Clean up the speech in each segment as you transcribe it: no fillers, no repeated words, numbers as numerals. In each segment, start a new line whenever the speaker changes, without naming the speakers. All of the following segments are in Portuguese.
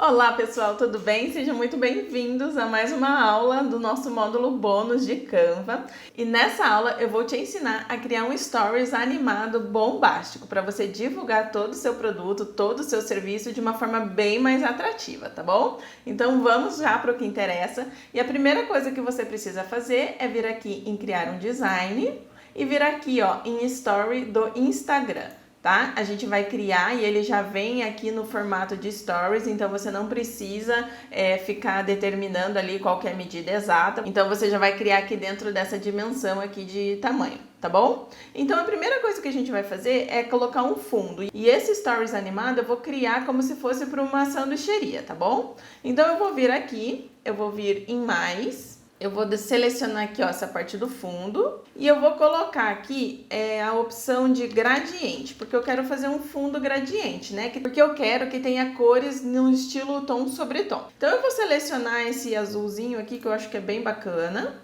Olá pessoal, tudo bem? Sejam muito bem-vindos a mais uma aula do nosso módulo bônus de Canva. E nessa aula eu vou te ensinar a criar um stories animado bombástico para você divulgar todo o seu produto, todo o seu serviço de uma forma bem mais atrativa, tá bom? Então vamos já para o que interessa. E a primeira coisa que você precisa fazer é vir aqui em criar um design e vir aqui ó, em story do Instagram. Tá? A gente vai criar e ele já vem aqui no formato de stories, então você não precisa ficar determinando ali qual que é a medida exata. Então você já vai criar aqui dentro dessa dimensão aqui de tamanho, tá bom? Então a primeira coisa que a gente vai fazer é colocar um fundo. E esse stories animado eu vou criar como se fosse para uma sanduicheria, tá bom? Então eu vou vir aqui, eu vou vir em mais. Eu vou selecionar aqui ó, essa parte do fundo e eu vou colocar aqui a opção de gradiente, porque eu quero fazer um fundo gradiente, né? Porque eu quero que tenha cores no estilo tom sobre tom. Então eu vou selecionar esse azulzinho aqui que eu acho que é bem bacana.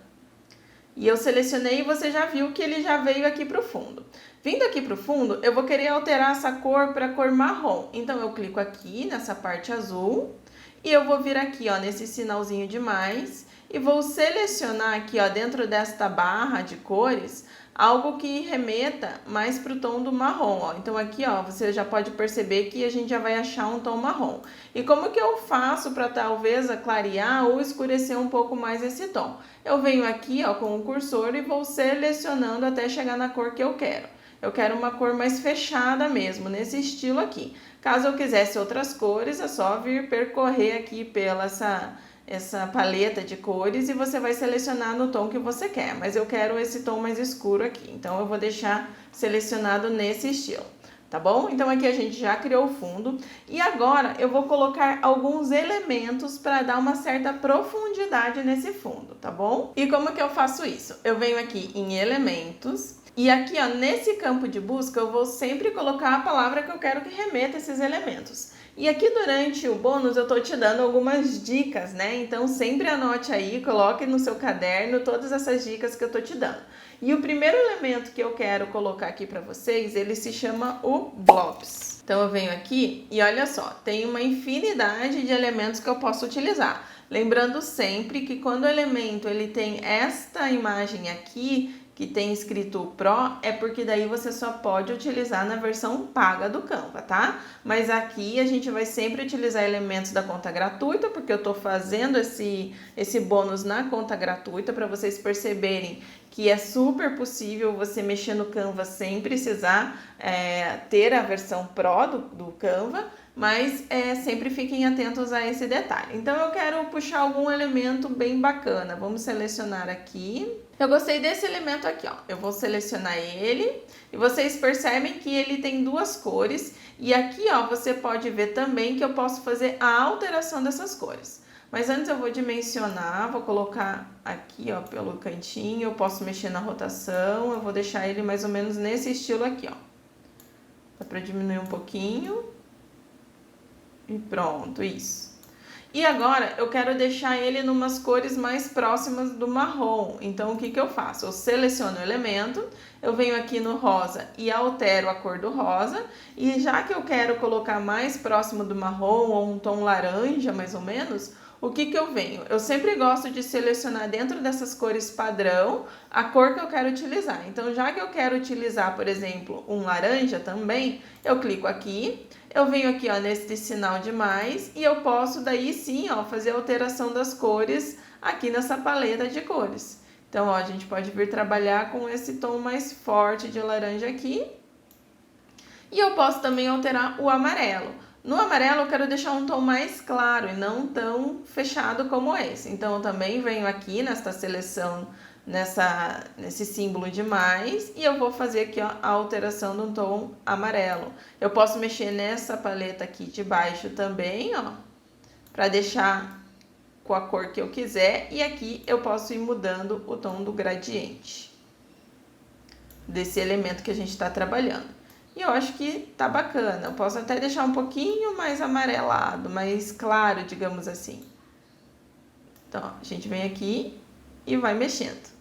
E eu selecionei e você já viu que ele já veio aqui para o fundo. Vindo aqui para o fundo, eu vou querer alterar essa cor para cor marrom. Então eu clico aqui nessa parte azul e eu vou vir aqui ó, nesse sinalzinho de mais. E vou selecionar aqui, ó, dentro desta barra de cores, algo que remeta mais para o tom do marrom, ó. Então aqui, ó, você já pode perceber que a gente já vai achar um tom marrom. E como que eu faço para talvez clarear ou escurecer um pouco mais esse tom? Eu venho aqui, ó, com o cursor e vou selecionando até chegar na cor que eu quero. Eu quero uma cor mais fechada mesmo, nesse estilo aqui. Caso eu quisesse outras cores, é só vir percorrer aqui pela essa paleta de cores e você vai selecionar no tom que você quer, mas eu quero esse tom mais escuro aqui, então eu vou deixar selecionado nesse estilo, tá bom? Então aqui a gente já criou o fundo e agora eu vou colocar alguns elementos para dar uma certa profundidade nesse fundo, tá bom? E como que eu faço isso? Eu venho aqui em elementos e aqui ó, nesse campo de busca eu vou sempre colocar a palavra que eu quero que remeta esses elementos. E aqui durante o bônus eu tô te dando algumas dicas, né? Então sempre anote aí, coloque no seu caderno todas essas dicas que eu tô te dando. E o primeiro elemento que eu quero colocar aqui para vocês, ele se chama o blobs. Então eu venho aqui e olha só, tem uma infinidade de elementos que eu posso utilizar. Lembrando sempre que quando o elemento ele tem esta imagem aqui, que tem escrito Pro, é porque daí você só pode utilizar na versão paga do Canva, tá? Mas aqui a gente vai sempre utilizar elementos da conta gratuita, porque eu tô fazendo esse bônus na conta gratuita para vocês perceberem que é super possível você mexer no Canva sem precisar ter a versão Pro do Canva, mas sempre fiquem atentos a esse detalhe. Então eu quero puxar algum elemento bem bacana, vamos selecionar aqui. Eu gostei desse elemento aqui, ó. Eu vou selecionar ele e vocês percebem que ele tem duas cores e aqui, ó, você pode ver também que eu posso fazer a alteração dessas cores. Mas antes eu vou dimensionar, vou colocar aqui, ó, pelo cantinho, eu posso mexer na rotação, eu vou deixar ele mais ou menos nesse estilo aqui, ó. Dá pra diminuir um pouquinho. E pronto, isso. E agora eu quero deixar ele em umas cores mais próximas do marrom. Então o que eu faço? Eu seleciono o elemento, eu venho aqui no rosa e altero a cor do rosa. E já que eu quero colocar mais próximo do marrom ou um tom laranja mais ou menos, o que eu venho? Eu sempre gosto de selecionar dentro dessas cores padrão a cor que eu quero utilizar. Então já que eu quero utilizar, por exemplo, um laranja também, eu clico aqui. Eu venho aqui ó, nesse sinal de mais e eu posso daí sim ó, fazer a alteração das cores aqui nessa paleta de cores. Então ó, a gente pode vir trabalhar com esse tom mais forte de laranja aqui. E eu posso também alterar o amarelo. No amarelo eu quero deixar um tom mais claro e não tão fechado como esse. Então eu também venho aqui nesta seleção, nesse símbolo de mais e eu vou fazer aqui ó, a alteração do tom amarelo. Eu posso mexer nessa paleta aqui de baixo também, ó, para deixar com a cor que eu quiser e aqui eu posso ir mudando o tom do gradiente desse elemento que a gente está trabalhando. E eu acho que tá bacana. Eu posso até deixar um pouquinho mais amarelado, mais claro, digamos assim. Então, ó, a gente vem aqui e vai mexendo.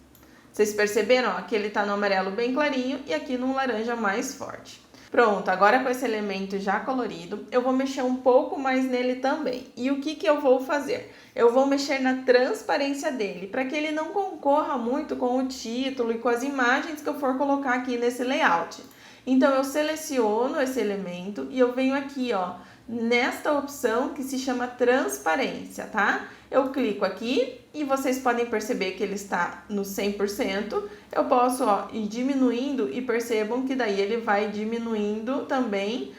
Vocês perceberam? Ó, que ele tá no amarelo bem clarinho e aqui no laranja mais forte. Pronto, agora com esse elemento já colorido, eu vou mexer um pouco mais nele também. E o que que eu vou fazer? Eu vou mexer na transparência dele, para que ele não concorra muito com o título e com as imagens que eu for colocar aqui nesse layout. Então, eu seleciono esse elemento e eu venho aqui, ó, nesta opção que se chama transparência, tá? Eu clico aqui e vocês podem perceber que ele está no 100%. Eu posso, ó, ir diminuindo e percebam que daí ele vai diminuindo também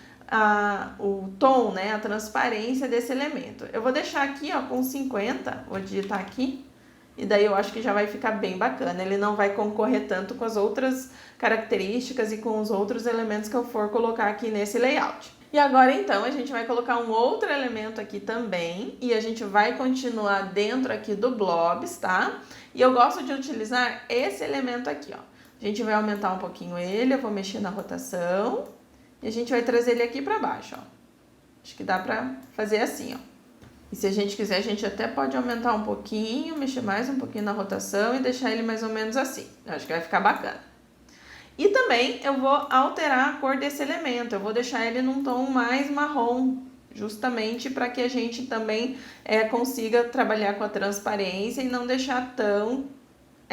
o tom, né, a transparência desse elemento. Eu vou deixar aqui, ó, com 50, vou digitar aqui. E daí eu acho que já vai ficar bem bacana. Ele não vai concorrer tanto com as outras características e com os outros elementos que eu for colocar aqui nesse layout. E agora então a gente vai colocar um outro elemento aqui também e a gente vai continuar dentro aqui do blobs, tá? E eu gosto de utilizar esse elemento aqui, ó. A gente vai aumentar um pouquinho ele, eu vou mexer na rotação e a gente vai trazer ele aqui para baixo, ó. Acho que dá pra fazer assim, ó. E se a gente quiser, a gente até pode aumentar um pouquinho, mexer mais um pouquinho na rotação e deixar ele mais ou menos assim. Eu acho que vai ficar bacana. E também eu vou alterar a cor desse elemento, eu vou deixar ele num tom mais marrom, justamente para que a gente também consiga trabalhar com a transparência e não deixar tão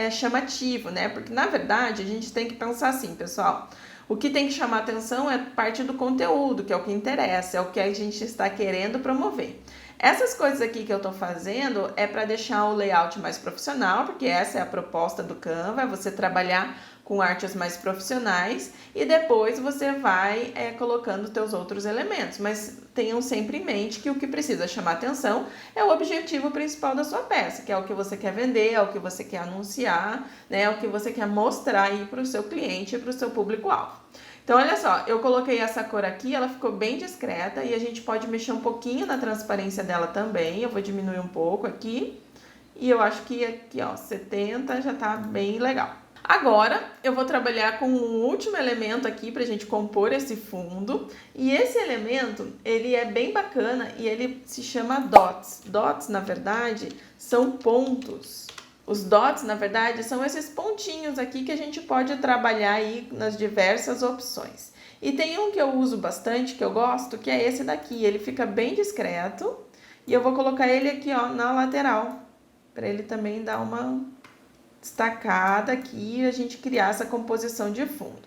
chamativo, né? Porque na verdade a gente tem que pensar assim, pessoal. O que tem que chamar atenção é parte do conteúdo, que é o que interessa, é o que a gente está querendo promover. Essas coisas aqui que eu tô fazendo é para deixar o layout mais profissional, porque essa é a proposta do Canva, é você trabalhar com artes mais profissionais e depois você vai colocando teus outros elementos. Mas tenham sempre em mente que o que precisa chamar atenção é o objetivo principal da sua peça, que é o que você quer vender, é o que você quer anunciar, né? É o que você quer mostrar aí para o seu cliente e para o seu público-alvo. Então, olha só, eu coloquei essa cor aqui, ela ficou bem discreta e a gente pode mexer um pouquinho na transparência dela também. Eu vou diminuir um pouco aqui e eu acho que aqui, ó, 70 já tá bem legal. Agora, eu vou trabalhar com um último elemento aqui pra gente compor esse fundo. E esse elemento, ele é bem bacana e ele se chama dots. Dots, na verdade, são pontos. Os dots, na verdade, são esses pontinhos aqui que a gente pode trabalhar aí nas diversas opções. E tem um que eu uso bastante, que eu gosto, que é esse daqui. Ele fica bem discreto e eu vou colocar ele aqui, ó, na lateral, para ele também dar uma destacada aqui e a gente criar essa composição de fundo.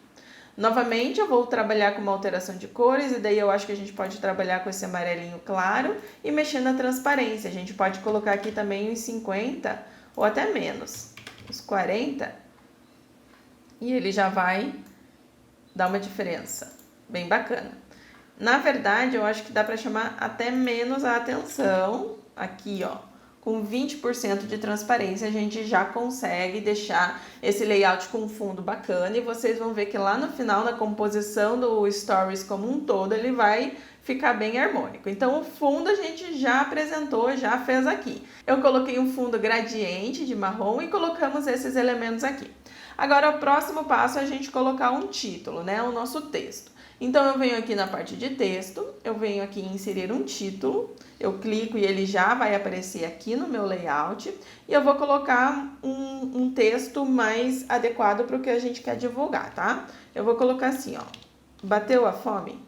Novamente, eu vou trabalhar com uma alteração de cores e daí eu acho que a gente pode trabalhar com esse amarelinho claro e mexer na transparência. A gente pode colocar aqui também uns 50 ou até menos, uns 40, e ele já vai dar uma diferença bem bacana. Na verdade, eu acho que dá para chamar até menos a atenção aqui, ó. Com 20% de transparência, a gente já consegue deixar esse layout com um fundo bacana e vocês vão ver que lá no final, na composição do Stories como um todo, ele vai ficar bem harmônico. Então, o fundo a gente já apresentou, já fez aqui. Eu coloquei um fundo gradiente de marrom e colocamos esses elementos aqui. Agora, o próximo passo é a gente colocar um título, né? O nosso texto. Então, eu venho aqui na parte de texto, eu venho aqui em inserir um título, eu clico e ele já vai aparecer aqui no meu layout e eu vou colocar um texto mais adequado para o que a gente quer divulgar, tá? Eu vou colocar assim, ó, bateu a fome?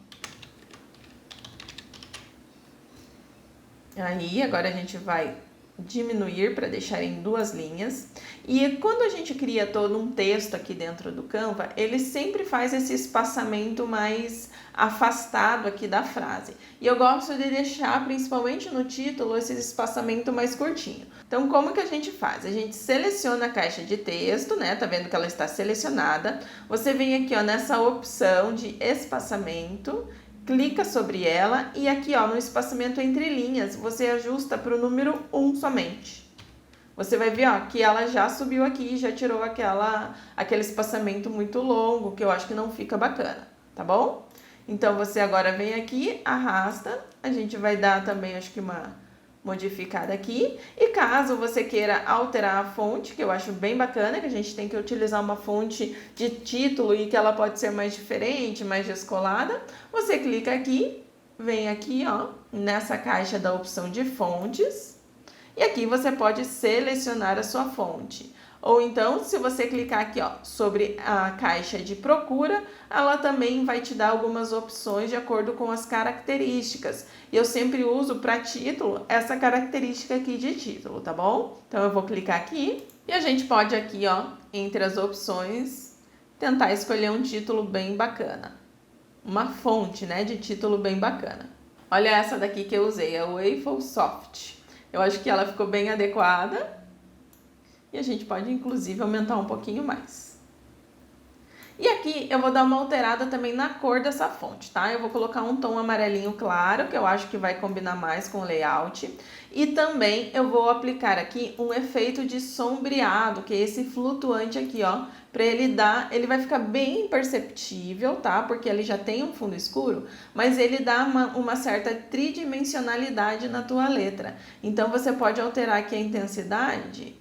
Aí, agora a gente vai diminuir para deixar em 2 linhas. E quando a gente cria todo um texto aqui dentro do Canva, ele sempre faz esse espaçamento mais afastado aqui da frase. E eu gosto de deixar, principalmente no título, esse espaçamento mais curtinho. Então, como que a gente faz? A gente seleciona a caixa de texto, né? Tá vendo que ela está selecionada. Você vem aqui, ó, nessa opção de espaçamento, clica sobre ela e aqui, ó, no espaçamento entre linhas, você ajusta para o número 1 somente. Você vai ver, ó, que ela já subiu aqui e já tirou aquele espaçamento muito longo, que eu acho que não fica bacana, tá bom? Então, você agora vem aqui, arrasta, a gente vai dar também, acho que uma modificada aqui. E caso você queira alterar a fonte, que eu acho bem bacana, que a gente tem que utilizar uma fonte de título e que ela pode ser mais diferente, mais descolada, você clica aqui, vem aqui, ó, nessa caixa da opção de fontes, e aqui você pode selecionar a sua fonte. Ou então, se você clicar aqui, ó, sobre a caixa de procura, ela também vai te dar algumas opções de acordo com as características. E eu sempre uso para título essa característica aqui de título, tá bom? Então eu vou clicar aqui e a gente pode aqui, ó, entre as opções, tentar escolher um título bem bacana. Uma fonte, né, de título bem bacana. Olha essa daqui que eu usei, a Waffle Soft. Eu acho que ela ficou bem adequada. E a gente pode, inclusive, aumentar um pouquinho mais. E aqui eu vou dar uma alterada também na cor dessa fonte, tá? Eu vou colocar um tom amarelinho claro, que eu acho que vai combinar mais com o layout. E também eu vou aplicar aqui um efeito de sombreado, que é esse flutuante aqui, ó. Ele vai ficar bem imperceptível, tá? Porque ele já tem um fundo escuro, mas ele dá uma certa tridimensionalidade na tua letra. Então, você pode alterar aqui a intensidade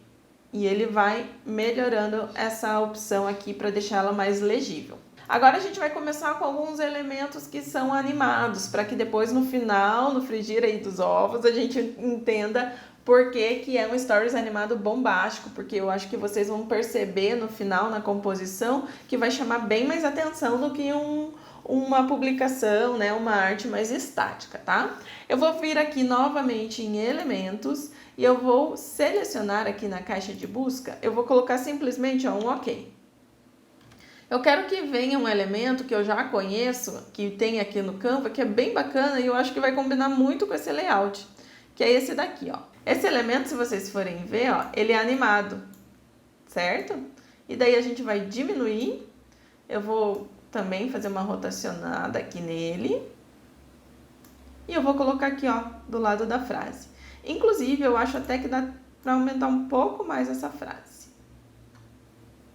e ele vai melhorando essa opção aqui para deixar ela mais legível. Agora a gente vai começar com alguns elementos que são animados, para que depois no final, no frigir aí dos ovos, a gente entenda por que é um stories animado bombástico, porque eu acho que vocês vão perceber no final, na composição, que vai chamar bem mais atenção do que uma publicação, né, uma arte mais estática, tá? Eu vou vir aqui novamente em elementos e eu vou selecionar aqui na caixa de busca, eu vou colocar simplesmente, ó, um OK. Eu quero que venha um elemento que eu já conheço, que tem aqui no Canva, que é bem bacana e eu acho que vai combinar muito com esse layout, que é esse daqui, ó. Esse elemento, se vocês forem ver, ó, ele é animado, certo? E daí a gente vai diminuir, eu vou também fazer uma rotacionada aqui nele. E eu vou colocar aqui, ó, do lado da frase. Inclusive, eu acho até que dá para aumentar um pouco mais essa frase.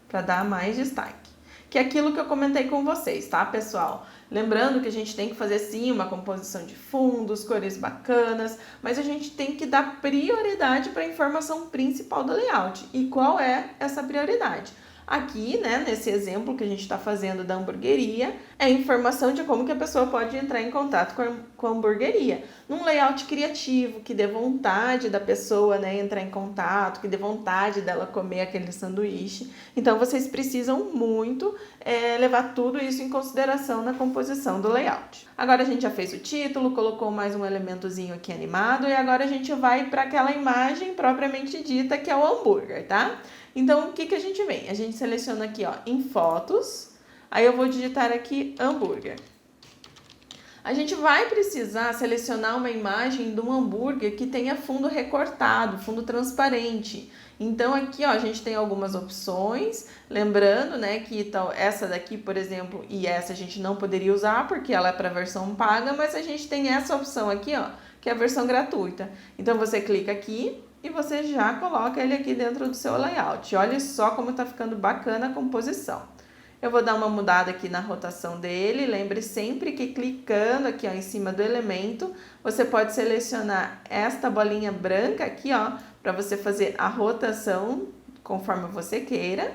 Para dar mais destaque. Que é aquilo que eu comentei com vocês, tá, pessoal? Lembrando que a gente tem que fazer, sim, uma composição de fundos, cores bacanas, mas a gente tem que dar prioridade para a informação principal do layout. E qual é essa prioridade? Aqui, né, nesse exemplo que a gente está fazendo da hamburgueria, é a informação de como que a pessoa pode entrar em contato com a hamburgueria. Num layout criativo, que dê vontade da pessoa, né, entrar em contato, que dê vontade dela comer aquele sanduíche. Então, vocês precisam muito levar tudo isso em consideração na composição do layout. Agora a gente já fez o título, colocou mais um elementozinho aqui animado e agora a gente vai para aquela imagem propriamente dita que é o hambúrguer, tá? Então, o que a gente vem? A gente seleciona aqui, ó, em fotos, aí eu vou digitar aqui hambúrguer. A gente vai precisar selecionar uma imagem de um hambúrguer que tenha fundo recortado, fundo transparente. Então, aqui, ó, a gente tem algumas opções, lembrando, né, que então, essa daqui, por exemplo, e essa a gente não poderia usar porque ela é para a versão paga, mas a gente tem essa opção aqui, ó, que é a versão gratuita. Então, você clica aqui e você já coloca ele aqui dentro do seu layout. Olha só como tá ficando bacana a composição. Eu vou dar uma mudada aqui na rotação dele. Lembre sempre que clicando aqui, ó, em cima do elemento, você pode selecionar esta bolinha branca aqui, ó, para você fazer a rotação conforme você queira.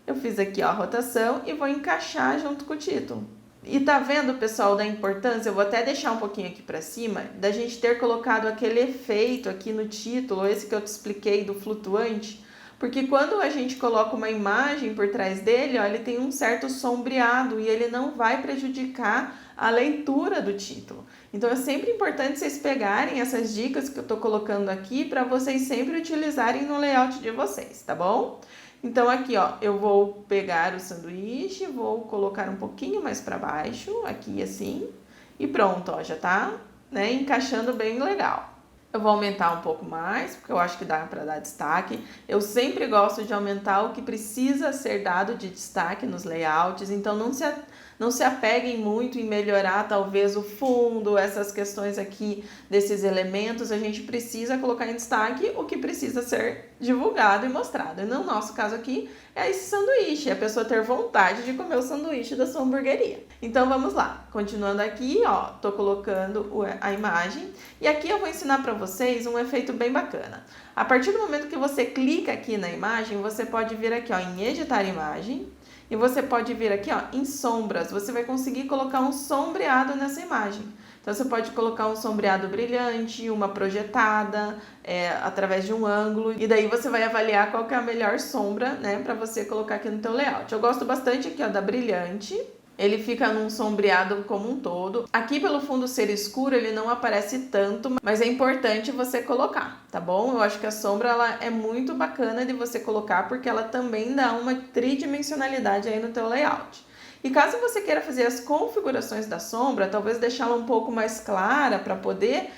Eu fiz aqui, ó, a rotação e vou encaixar junto com o título. E tá vendo, pessoal, da importância? Eu vou até deixar um pouquinho aqui para cima, da gente ter colocado aquele efeito aqui no título, esse que eu te expliquei do flutuante, porque quando a gente coloca uma imagem por trás dele, ó, ele tem um certo sombreado e ele não vai prejudicar a leitura do título. Então é sempre importante vocês pegarem essas dicas que eu tô colocando aqui para vocês sempre utilizarem no layout de vocês, tá bom? Então, aqui, ó, eu vou pegar o sanduíche, vou colocar um pouquinho mais para baixo, aqui assim, e pronto, ó, já tá, né, encaixando bem legal. Eu vou aumentar um pouco mais, porque eu acho que dá para dar destaque. Eu sempre gosto de aumentar o que precisa ser dado de destaque nos layouts, então não se apeguem muito em melhorar talvez o fundo, essas questões aqui desses elementos. A gente precisa colocar em destaque o que precisa ser divulgado e mostrado. E no nosso caso aqui é esse sanduíche, a pessoa ter vontade de comer o sanduíche da sua hamburgueria. Então vamos lá, continuando aqui, ó, tô colocando a imagem e aqui eu vou ensinar para vocês um efeito bem bacana. A partir do momento que você clica aqui na imagem, você pode vir aqui, ó, em editar imagem. E você pode vir aqui, ó, em sombras, você vai conseguir colocar um sombreado nessa imagem. Então, você pode colocar um sombreado brilhante, uma projetada, através de um ângulo. E daí você vai avaliar qual que é a melhor sombra, né, para você colocar aqui no teu layout. Eu gosto bastante aqui, ó, da brilhante. Ele fica num sombreado como um todo. Aqui pelo fundo ser escuro ele não aparece tanto, mas é importante você colocar, tá bom? Eu acho que a sombra ela é muito bacana de você colocar porque ela também dá uma tridimensionalidade aí no teu layout. E caso você queira fazer as configurações da sombra, talvez deixá-la um pouco mais clara para poder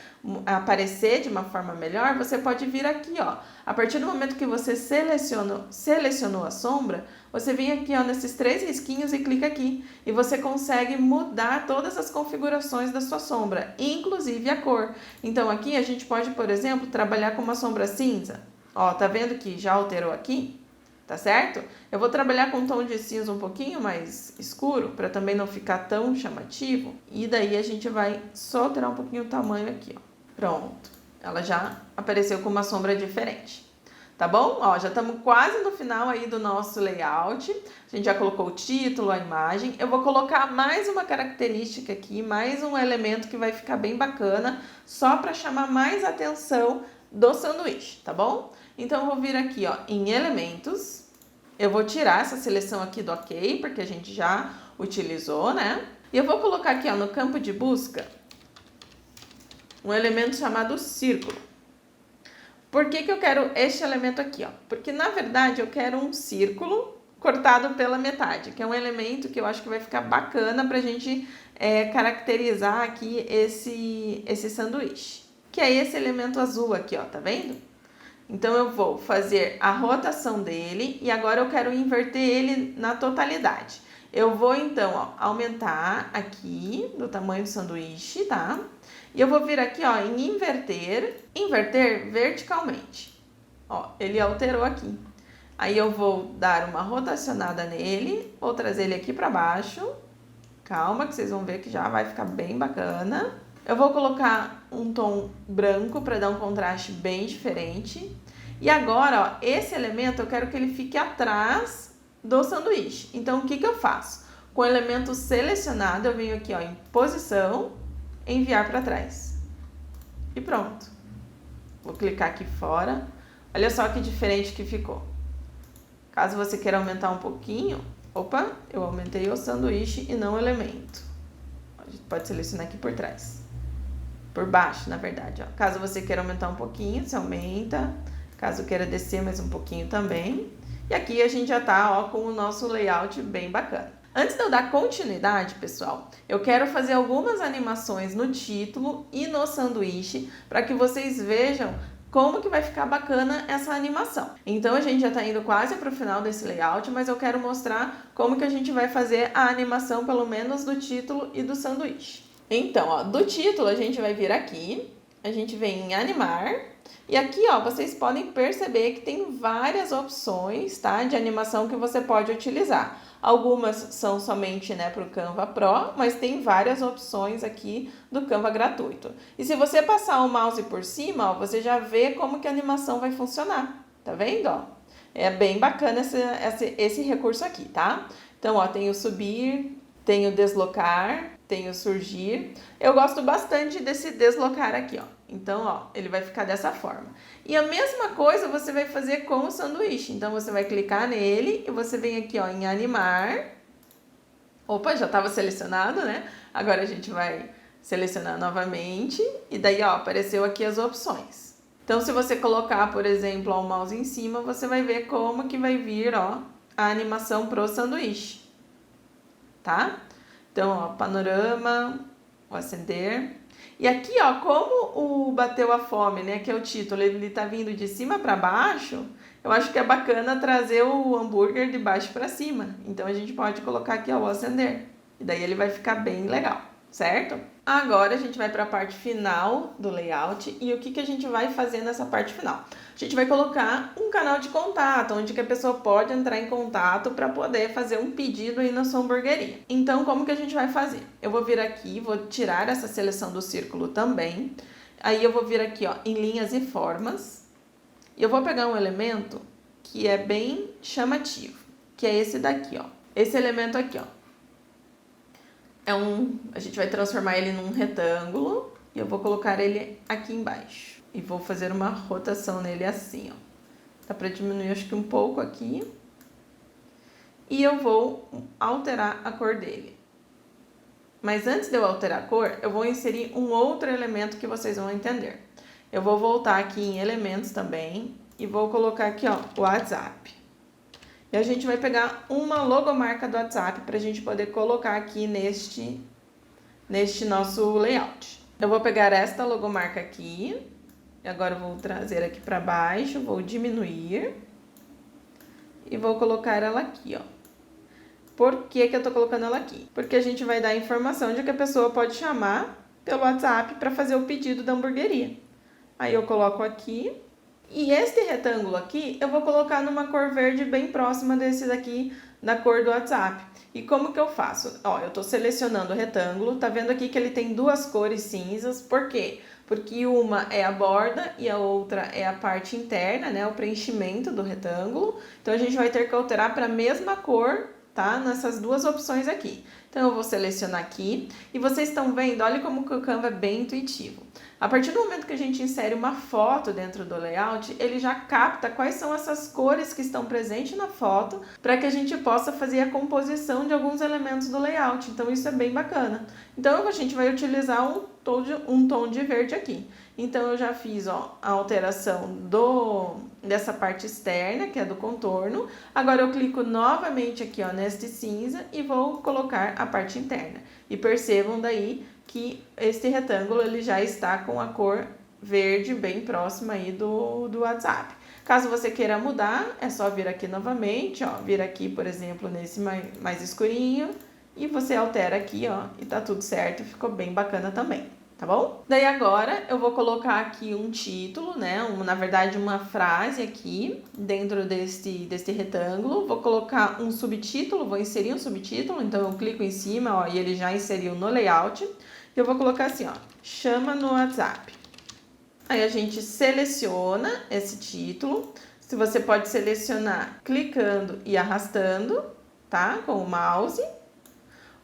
aparecer de uma forma melhor, você pode vir aqui, ó. A partir do momento que você selecionou a sombra, você vem aqui, ó, nesses 3 risquinhos e clica aqui. E você consegue mudar todas as configurações da sua sombra, inclusive a cor. Então aqui a gente pode, por exemplo, trabalhar com uma sombra cinza. Ó, tá vendo que já alterou aqui? Tá certo? Eu vou trabalhar com um tom de cinza um pouquinho mais escuro, para também não ficar tão chamativo. E daí a gente vai só alterar um pouquinho o tamanho aqui, ó. Pronto. Ela já apareceu com uma sombra diferente. Tá bom? Ó, já estamos quase no final aí do nosso layout. A gente já colocou o título, a imagem. Eu vou colocar mais uma característica aqui, mais um elemento que vai ficar bem bacana, só para chamar mais atenção do sanduíche, tá bom? Então, eu vou vir aqui, ó, em elementos. Eu vou tirar essa seleção aqui do OK, porque a gente já utilizou, né? E eu vou colocar aqui, ó, no campo de busca, um elemento chamado círculo. Por que eu quero este elemento aqui, ó? Porque, na verdade, eu quero um círculo cortado pela metade, que é um elemento que eu acho que vai ficar bacana pra gente caracterizar aqui esse sanduíche. Que é esse elemento azul aqui, ó, tá vendo? Então, eu vou fazer a rotação dele e agora eu quero inverter ele na totalidade. Eu vou, então, ó, aumentar aqui do tamanho do sanduíche, tá? E eu vou vir aqui, ó, em inverter verticalmente. Ó, ele alterou aqui. Aí eu vou dar uma rotacionada nele, vou trazer ele aqui para baixo. Calma, que vocês vão ver que já vai ficar bem bacana. Eu vou colocar um tom branco para dar um contraste bem diferente. E agora, ó, esse elemento eu quero que ele fique atrás do sanduíche. Então, o que eu faço? Com o elemento selecionado, eu venho aqui, ó, em posição, enviar para trás. E pronto. Vou clicar aqui fora. Olha só que diferente que ficou. Caso você queira aumentar um pouquinho, opa, eu aumentei o sanduíche e não o elemento. A gente pode selecionar aqui por trás. Por baixo, na verdade, ó. Caso você queira aumentar um pouquinho, você aumenta. Caso queira descer mais um pouquinho também. E aqui a gente já tá, ó, com o nosso layout bem bacana. Antes de eu dar continuidade, pessoal, eu quero fazer algumas animações no título e no sanduíche para que vocês vejam como que vai ficar bacana essa animação. Então, a gente já tá indo quase para o final desse layout, mas eu quero mostrar como que a gente vai fazer a animação, pelo menos do título e do sanduíche. Então, ó, do título a gente vai vir aqui, a gente vem em animar, e aqui, ó, vocês podem perceber que tem várias opções, tá, de animação que você pode utilizar. Algumas são somente, né, para o Canva Pro, mas tem várias opções aqui do Canva gratuito. E se você passar o mouse por cima, ó, você já vê como que a animação vai funcionar, tá vendo, ó? É bem bacana esse recurso aqui, tá? Então, ó, tem o subir, tem o deslocar, tem o surgir. Eu gosto bastante desse deslocar aqui, ó. Então, ó, ele vai ficar dessa forma. E a mesma coisa você vai fazer com o sanduíche. Então, você vai clicar nele e você vem aqui, ó, em animar. Opa, já estava selecionado, né? Agora a gente vai selecionar novamente. E daí, ó, apareceu aqui as opções. Então, se você colocar, por exemplo, ó, o mouse em cima, você vai ver como que vai vir, ó, a animação pro sanduíche. Tá? Então, ó, panorama, o acender. E aqui, ó, como o Bateu a Fome, né, que é o título, ele tá vindo de cima para baixo, eu acho que é bacana trazer o hambúrguer de baixo para cima. Então, a gente pode colocar aqui, ó, o acender. E daí ele vai ficar bem legal, certo? Agora, a gente vai para a parte final do layout. E o que a gente vai fazer nessa parte final? A gente vai colocar um canal de contato, onde que a pessoa pode entrar em contato para poder fazer um pedido aí na sua hamburgueria. Então, como que a gente vai fazer? Eu vou vir aqui, vou tirar essa seleção do círculo também. Aí, eu vou vir aqui, ó, em linhas e formas. E eu vou pegar um elemento que é bem chamativo, que é esse daqui, ó. esse elemento aqui, ó, a gente vai transformar ele num retângulo e eu vou colocar ele aqui embaixo. E vou fazer uma rotação nele assim, ó. Dá pra diminuir acho que um pouco aqui. E eu vou alterar a cor dele. Mas antes de eu alterar a cor, eu vou inserir um outro elemento que vocês vão entender. Eu vou voltar aqui em elementos também e vou colocar aqui, ó, o WhatsApp. E a gente vai pegar uma logomarca do WhatsApp para a gente poder colocar aqui neste nosso layout. Eu vou pegar esta logomarca aqui, e agora eu vou trazer aqui para baixo, vou diminuir e vou colocar ela aqui, ó. Por que que eu tô colocando ela aqui? Porque a gente vai dar a informação de que a pessoa pode chamar pelo WhatsApp para fazer o pedido da hamburgueria. Aí eu coloco aqui. E este retângulo aqui, eu vou colocar numa cor verde bem próxima desse daqui, da cor do WhatsApp. E como que eu faço? Ó, eu tô selecionando o retângulo, tá vendo aqui que ele tem duas cores cinzas, por quê? Porque uma é a borda e a outra é a parte interna, né, o preenchimento do retângulo. Então, a gente vai ter que alterar para a mesma cor, tá? Nessas duas opções aqui. Então, eu vou selecionar aqui, e vocês estão vendo, olha como que o Canva é bem intuitivo. A partir do momento que a gente insere uma foto dentro do layout, ele já capta quais são essas cores que estão presentes na foto para que a gente possa fazer a composição de alguns elementos do layout. Então, isso é bem bacana. Então, a gente vai utilizar um tom de verde aqui. Então, eu já fiz, ó, a alteração dessa parte externa, que é do contorno. Agora, eu clico novamente aqui, ó, neste cinza e vou colocar a parte interna. E percebam daí que este retângulo ele já está com a cor verde bem próxima aí do WhatsApp. Caso você queira mudar, é só vir aqui novamente, ó, vir aqui, por exemplo, nesse mais escurinho, e você altera aqui, ó, e tá tudo certo, ficou bem bacana também, tá bom? Daí agora eu vou colocar aqui um título, né, na verdade uma frase aqui dentro deste retângulo, vou colocar um subtítulo, vou inserir um subtítulo, então eu clico em cima, ó, e ele já inseriu no layout. Eu vou colocar assim, ó, chama no WhatsApp. Aí a gente seleciona esse título. Se você pode selecionar clicando e arrastando, tá? Com o mouse.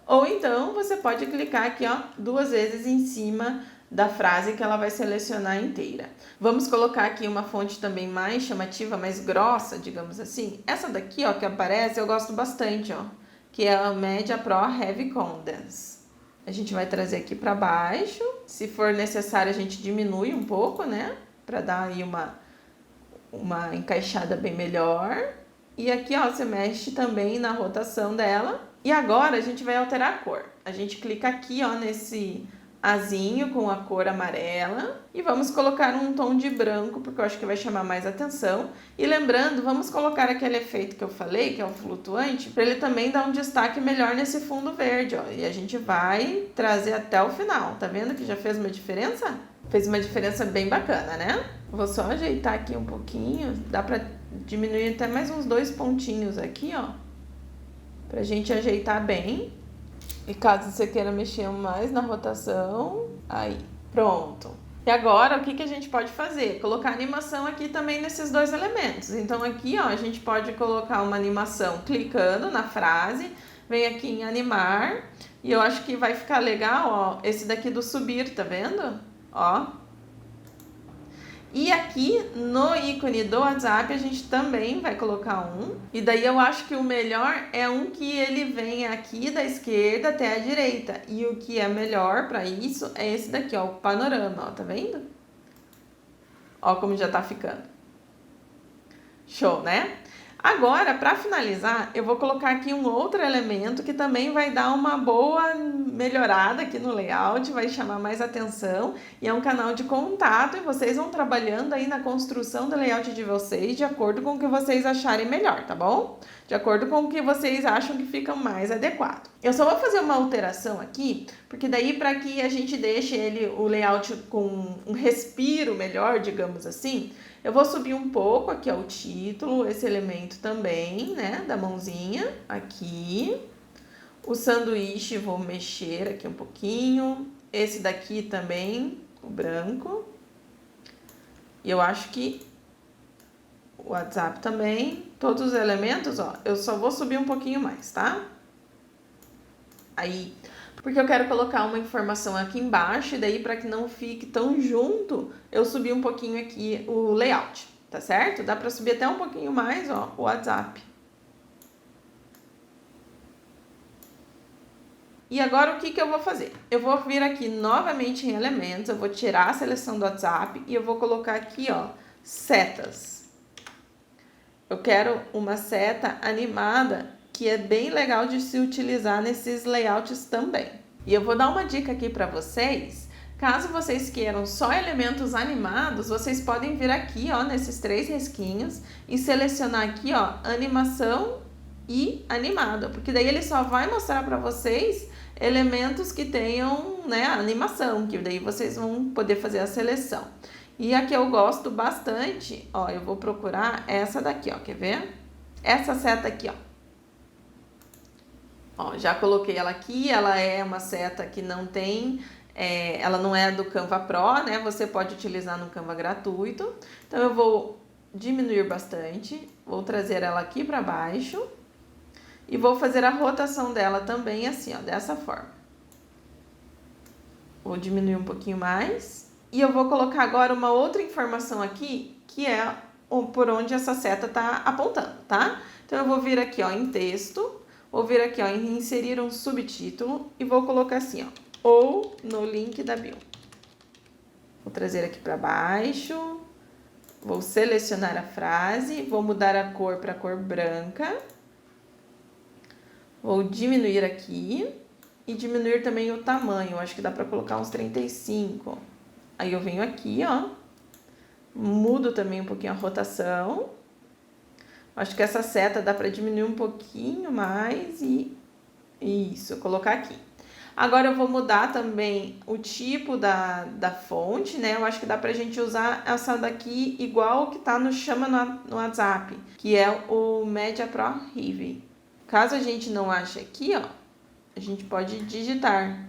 Ou então você pode clicar aqui, ó, 2 vezes em cima da frase que ela vai selecionar inteira. Vamos colocar aqui uma fonte também mais chamativa, mais grossa, digamos assim. Essa daqui, ó, que aparece, eu gosto bastante, ó, que é a Media Pro Heavy Condense. A gente vai trazer aqui para baixo. Se for necessário, a gente diminui um pouco, né? Para dar aí uma encaixada bem melhor. E aqui, ó, você mexe também na rotação dela. E agora a gente vai alterar a cor. A gente clica aqui, ó, nesse azinho com a cor amarela. E vamos colocar um tom de branco, porque eu acho que vai chamar mais atenção. E lembrando, vamos colocar aquele efeito que eu falei, que é o flutuante, para ele também dar um destaque melhor nesse fundo verde, ó. E a gente vai trazer até o final. Tá vendo que já fez uma diferença? Fez uma diferença bem bacana, né? Vou só ajeitar aqui um pouquinho. Dá para diminuir até mais uns 2 pontinhos aqui, ó. Pra gente ajeitar bem. E caso você queira mexer mais na rotação, aí, pronto. E agora, o que a gente pode fazer? Colocar animação aqui também nesses 2 elementos. Então, aqui, ó, a gente pode colocar uma animação clicando na frase, vem aqui em animar, e eu acho que vai ficar legal, ó, esse daqui do subir, tá vendo? Ó. E aqui no ícone do WhatsApp a gente também vai colocar um. E daí eu acho que o melhor é um que ele vem aqui da esquerda até a direita. E o que é melhor para isso é esse daqui, ó, o panorama, ó, tá vendo? Ó como já tá ficando. Show, né? Agora, para finalizar, eu vou colocar aqui um outro elemento que também vai dar uma boa melhorada aqui no layout, vai chamar mais atenção, e é um canal de contato, e vocês vão trabalhando aí na construção do layout de vocês de acordo com o que vocês acharem melhor, tá bom? De acordo com o que vocês acham que fica mais adequado. Eu só vou fazer uma alteração aqui, porque daí para que a gente deixe o layout com um respiro melhor, digamos assim, eu vou subir um pouco aqui, ó, o título, esse elemento também, né, da mãozinha, aqui. O sanduíche, vou mexer aqui um pouquinho. Esse daqui também, o branco. E eu acho que o WhatsApp também. Todos os elementos, ó, eu só vou subir um pouquinho mais, tá? Aí, porque eu quero colocar uma informação aqui embaixo, e daí para que não fique tão junto, eu subi um pouquinho aqui o layout, tá certo? Dá para subir até um pouquinho mais, ó, o WhatsApp. E agora o que eu vou fazer? Eu vou vir aqui novamente em elementos, eu vou tirar a seleção do WhatsApp e eu vou colocar aqui, ó, setas. Eu quero uma seta animada que é bem legal de se utilizar nesses layouts também. E eu vou dar uma dica aqui para vocês. Caso vocês queiram só elementos animados, vocês podem vir aqui, ó, nesses 3 risquinhos e selecionar aqui, ó, animação e animado, porque daí ele só vai mostrar para vocês elementos que tenham, né, animação, que daí vocês vão poder fazer a seleção. E a que eu gosto bastante, ó, eu vou procurar essa daqui, ó, quer ver? Essa seta aqui, ó. Ó, já coloquei ela aqui, ela é uma seta que não tem, ela não é do Canva Pro, né? Você pode utilizar no Canva gratuito. Então eu vou diminuir bastante, vou trazer ela aqui para baixo e vou fazer a rotação dela também assim, ó, dessa forma. Vou diminuir um pouquinho mais e eu vou colocar agora uma outra informação aqui, que é por onde essa seta tá apontando, tá? Então eu vou vir aqui, ó, em texto. Vou vir aqui, ó, em inserir um subtítulo e vou colocar assim, ó, ou no link da bio. Vou trazer aqui para baixo, vou selecionar a frase, vou mudar a cor para cor branca. Vou diminuir aqui e diminuir também o tamanho, acho que dá para colocar uns 35. Aí eu venho aqui, ó, mudo também um pouquinho a rotação. Acho que essa seta dá para diminuir um pouquinho mais e isso, colocar aqui. Agora eu vou mudar também o tipo da fonte, né? Eu acho que dá pra gente usar essa daqui igual que tá no Chama no WhatsApp, que é o Media Pro Heavy. Caso a gente não ache aqui, ó, a gente pode digitar.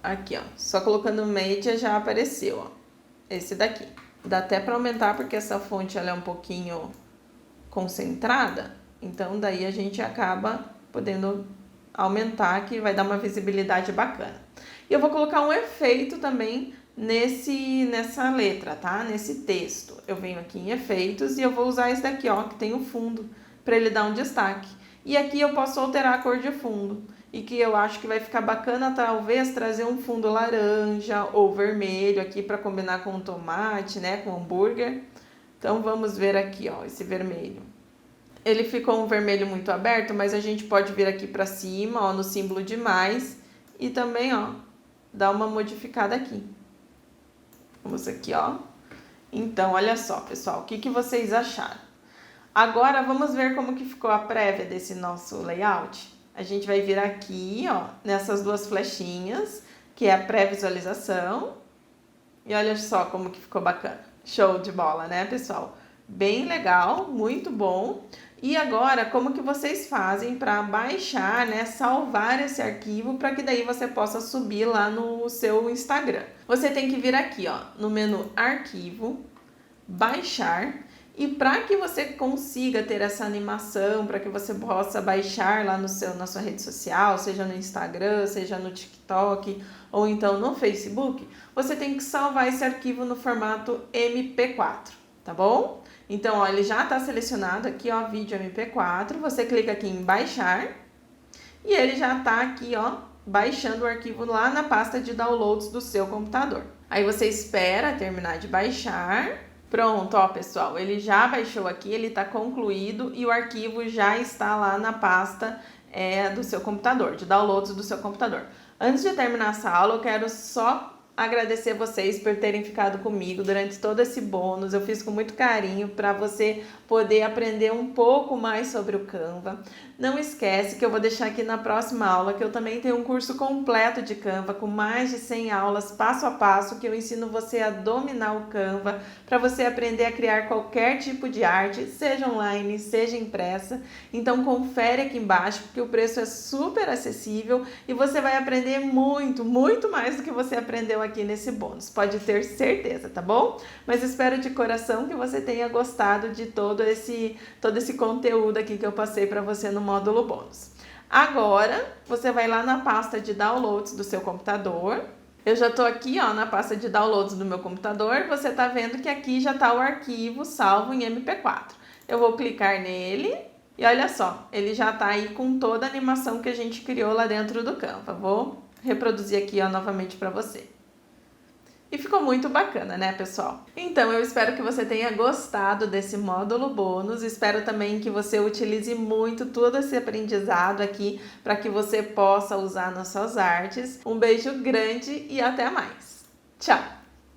Aqui, ó, só colocando Media já apareceu, ó, esse daqui. Dá até para aumentar porque essa fonte ela é um pouquinho concentrada, então daí a gente acaba podendo aumentar, que vai dar uma visibilidade bacana. E eu vou colocar um efeito também nessa letra, tá? Nesse texto. Eu venho aqui em efeitos e eu vou usar esse daqui, ó, que tem o fundo, para ele dar um destaque. E aqui eu posso alterar a cor de fundo. E que eu acho que vai ficar bacana, talvez, trazer um fundo laranja ou vermelho aqui para combinar com o tomate, né, com o hambúrguer. Então, vamos ver aqui, ó, esse vermelho. Ele ficou um vermelho muito aberto, mas a gente pode vir aqui para cima, ó, no símbolo de mais e também, ó, dar uma modificada aqui. Vamos aqui, ó. Então, olha só, pessoal, o que vocês acharam? Agora, vamos ver como que ficou a prévia desse nosso layout. A gente vai vir aqui, ó, nessas 2 flechinhas, que é a pré-visualização. E olha só como que ficou bacana. Show de bola, né, pessoal? Bem legal, muito bom. E agora, como que vocês fazem para baixar, né, salvar esse arquivo para que daí você possa subir lá no seu Instagram? Você tem que vir aqui, ó, no menu Arquivo, Baixar. E para que você consiga ter essa animação, para que você possa baixar lá na sua rede social, seja no Instagram, seja no TikTok ou então no Facebook, você tem que salvar esse arquivo no formato MP4, tá bom? Então, ó, ele já está selecionado aqui, ó, vídeo MP4, você clica aqui em baixar e ele já está aqui, ó, baixando o arquivo lá na pasta de downloads do seu computador. Aí você espera terminar de baixar. Pronto, ó, pessoal, ele já baixou aqui, ele está concluído e o arquivo já está lá na pasta do seu computador, de downloads do seu computador. Antes de terminar essa aula, eu quero só agradecer vocês por terem ficado comigo durante todo esse bônus. Eu fiz com muito carinho para você poder aprender um pouco mais sobre o Canva. Não esquece que eu vou deixar aqui na próxima aula que eu também tenho um curso completo de Canva com mais de 100 aulas passo a passo que eu ensino você a dominar o Canva para você aprender a criar qualquer tipo de arte, seja online, seja impressa. Então confere aqui embaixo porque o preço é super acessível e você vai aprender muito, muito mais do que você aprendeu aqui nesse bônus. Pode ter certeza, tá bom? Mas espero de coração que você tenha gostado de todo esse conteúdo aqui que eu passei para você no módulo bônus. Agora, você vai lá na pasta de downloads do seu computador. Eu já estou aqui, ó, na pasta de downloads do meu computador. Você está vendo que aqui já está o arquivo salvo em MP4. Eu vou clicar nele e olha só, ele já está aí com toda a animação que a gente criou lá dentro do Canva. Vou reproduzir aqui, ó, novamente para você. E ficou muito bacana, né, pessoal? Então, eu espero que você tenha gostado desse módulo bônus. Espero também que você utilize muito todo esse aprendizado aqui para que você possa usar nas suas artes. Um beijo grande e até mais. Tchau!